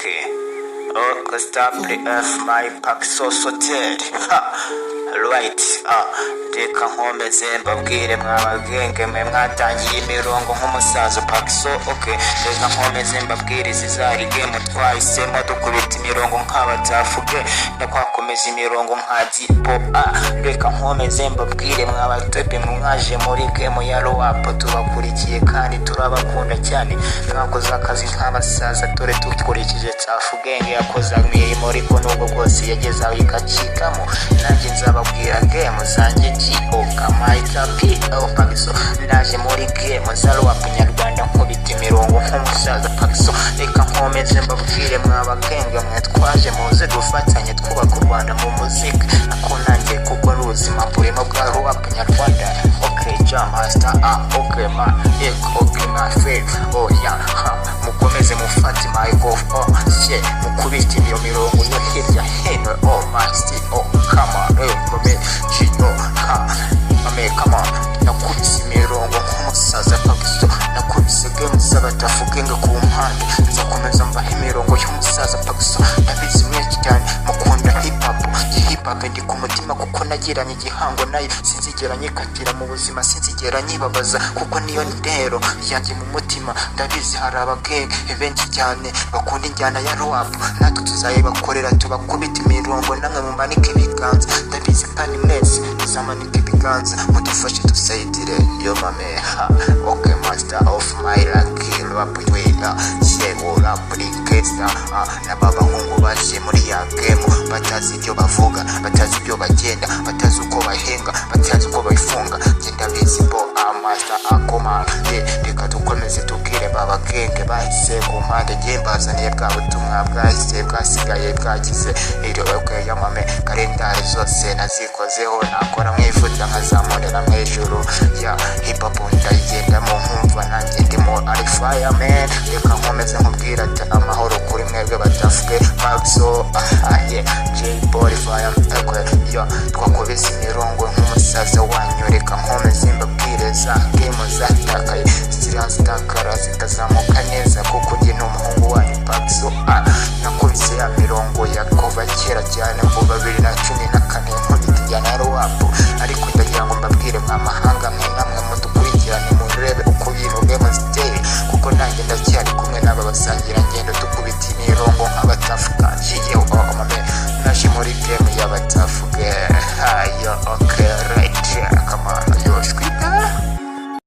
Okay. Oh, cause WF my pack so dead. Right. Reka nkomeze mbabwire mwabagenge mwe mwatangiye imirongo nk'umusaza Paxo. Okay. Reka nkomeze mbabwire zizarige mutwahisemo dukubita imirongo nk'abatafuge ndakwakomeza imirongo nka Dipo. Reka nkomeze mbabwire mwabatope mwaje muri game ya Rap tubakurikiye kandi turabakunda cyane. Mwakoze akazi nk'abasaza tore tukurikije Tafugenge yakoze imirimo ariko nubwo bwose yageze aho ikacikamo nanjye nzababwira game zanjye G.O. Kamaita P.O. Paxo ndaje muri game za Rap nyarwanda nkubita imirongo nk'umusaza Paxo. Reka nkomeze mbabwire mwabagenge mwe twaje muze dufatanye twubaka u Rwanda mu muzika nako nanjye kuko ari ubuzima burimo bwa Rap nyarwanda. Okay jam master okay man okay my favorite yeah mukomeze mufate my voice shit mukubita iyo mirongo yo hirya hino my still come on mame G.O. come on nakubise imirongo nk'umusaza Paxo nakubise game z'abatafugenga ku mpande nzakomeza mbaha imirongo y'umusaza Paxo ndabizi mwinshi cyane mukunda hip hop ndi ku mutima kuko nagiranye igihango nayo sinzigera nyikatira mu buzima sinzigera nyibabaza kuko niyo ndero yanjye mu mutima ndabizi hari abagenge benshi cyane bakunda injyana ya Rap natwe tuzayibakorera tubakubita imirongo namwe mumanike ibiganza ndabizi kandi mwese muzamanika ibiganza mudufashe tusayidire yo mame okay master of my lucky Rap winner shewo Rap requester n'abahungu baje muri ya game batazi ibyo bavuga batazi ibyo bagenda batazi uko bahenga batazi uko bayifunga genda bizi bo master akoma reka dukomeze tukire babagenge bahise ku mpande ngembazaniye bwa butumwa bwahise bwasigaye bwagize iro okay yamame kalendari zose nazikozeho nakora mwifuza nkazamurira mw'ijuru ya hip hop ndayigenda mu nkumva nanjye ndimo ari fireman. Reka nkomeze nkubwira ati amahoro kuri mwebwe batafuge Paxo J-Boy fire yo twakubise imirongo nk'umusaza wanyu. Reka nkomeze mbabwire za game zatakaye zirazitakara zitazamuka neza kuko ndi n'umuhungu wanyu Paxo nakubise ya mirongo ya kuva kera cyane mu 2014 nkubita injyana ya Rap ariko ndagira ngo mbabwire mwamaha